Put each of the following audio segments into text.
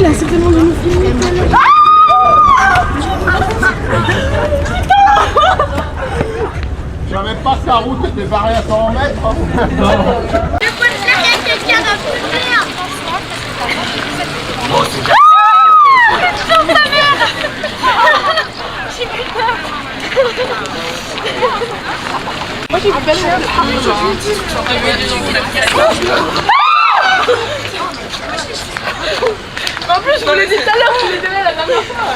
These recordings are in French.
il a certainement dû nous filmer. J'avais pas que la route était barrée à 100 mètres. Je peux te faire quelqu'un d'un peu clair. Moi j'ai vu belle. En plus, je vous l'ai dit tout à l'heure, tu les donnais la dernière fois.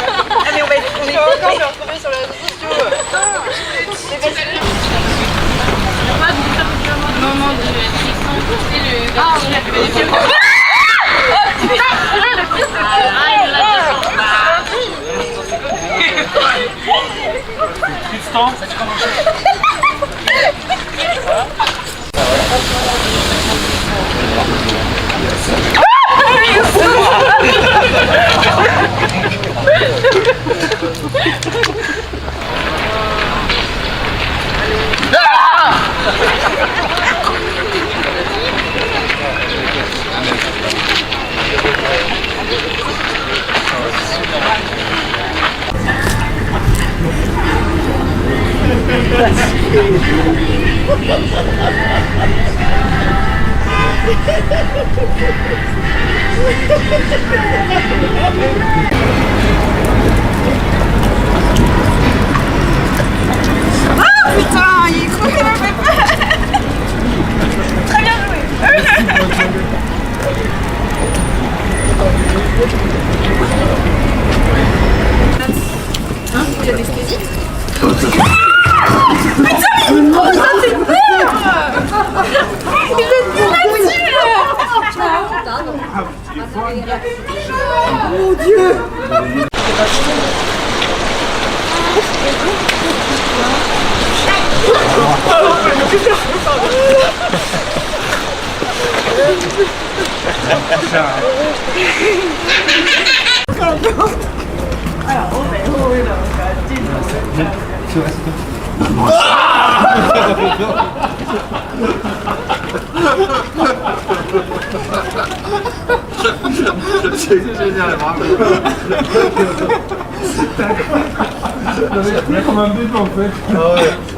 Allez, on est encore retrouver sur les réseaux sociaux. Moment de Tristan, c'est le garçon qui a fait les films. Tristan, Putain, il est crevé, il m'a fait peur. Très bien joué. Il y a des stasies. Mon Dieu. C'est génial, bravo. C'est comme un bébé en fait.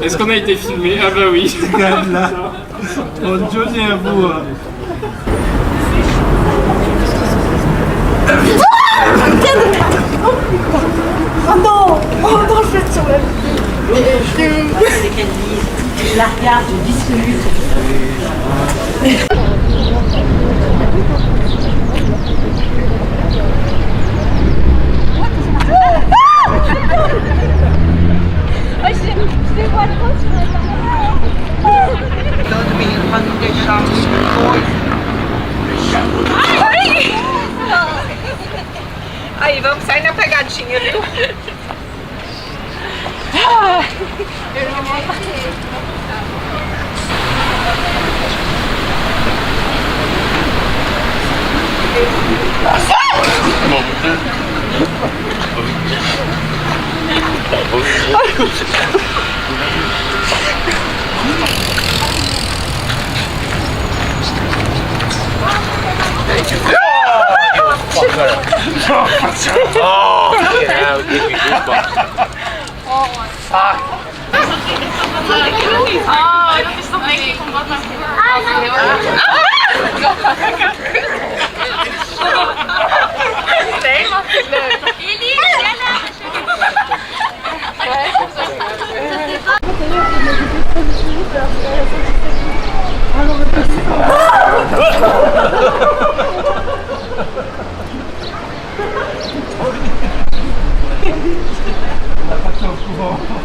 est-ce qu'on a été filmé? Ah bah oui. Regarde là. Bon Johnny à vous. Oh non. Oh non, je vais sur la vie. Je la regarde, je discute. Je les vois trop sur la Aí, vamos sair na pegadinha, viu? Oh, yeah, it gave me goosebumps. Oh, dat is toch denk ik omdat mijn broer heel erg... Nee, maar het is leuk. Jullie, Jelle! Là, tu vois, non?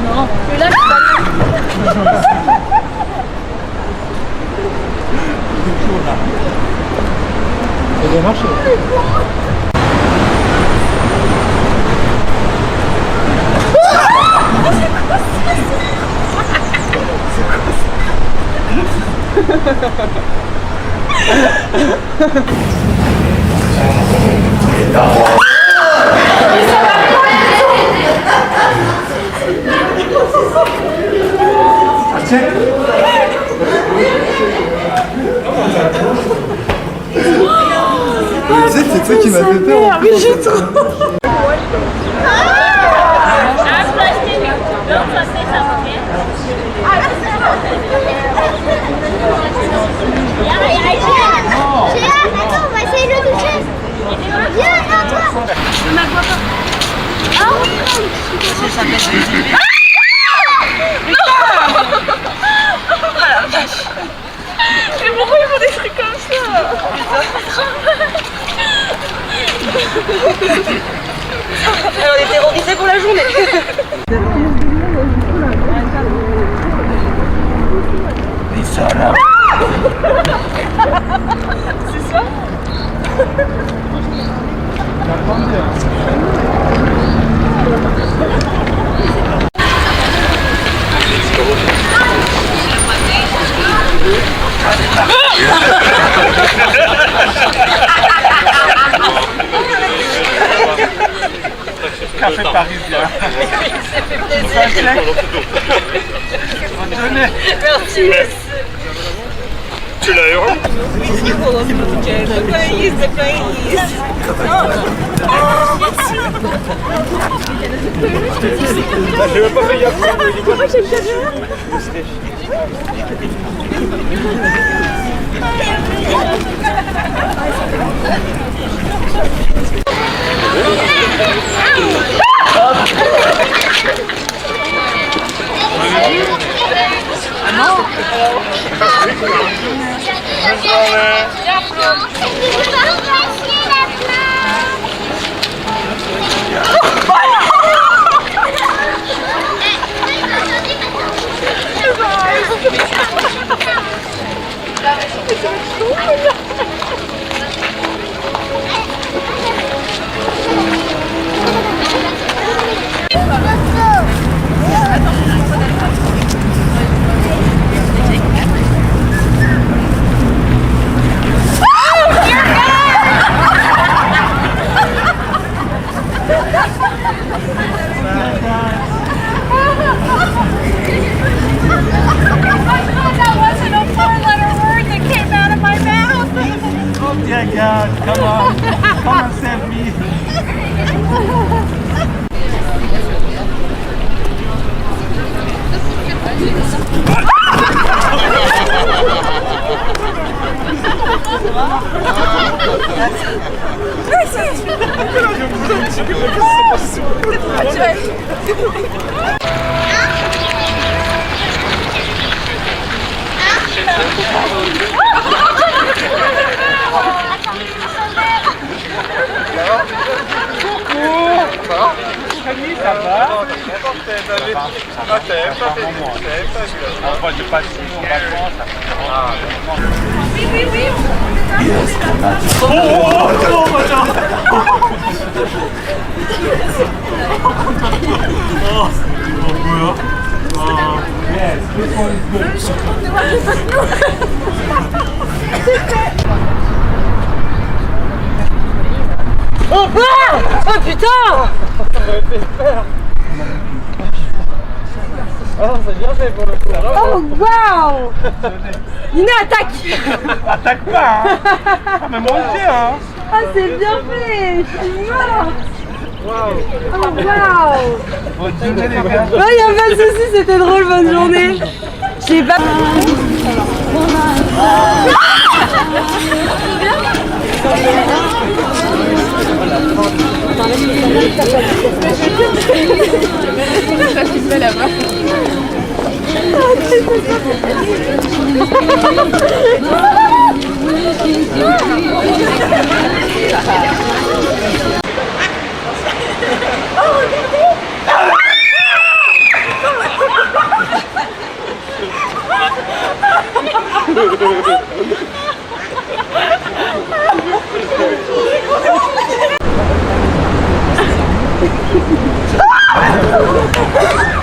Non. Le lac, c'est pas le lac. Ça a bien marché. C'est ça qui m'a fait peur. Mais j'ai trop. Attends, on va essayer de le toucher. Viens, attends. Je ne vois pas. Ça s'appelle des Mais pourquoi ils font des trucs comme ça? On est terrorisés pour la journée. Mais ça là. C'est ça? Café parisien. Ça fait plaisir. Merci. Tu l'as eu? J'ai même pas fait gaffe. Dear God, come on. Come and save me. Ça va? Moi, j'ai pas de en vacances. Oh putain! Ah, c'est bien fait pour le coup. Oh waouh. Nina attaque. Attaque pas, hein. Ah, mais moi aussi, hein. Ah c'est bien fait. Je suis morte. Waouh. Oh waouh. Bonne journée, les gars. Ouais, y'a pas de soucis, c'était drôle, bonne journée. J'ai pas... Ça se fait là-bas. Ah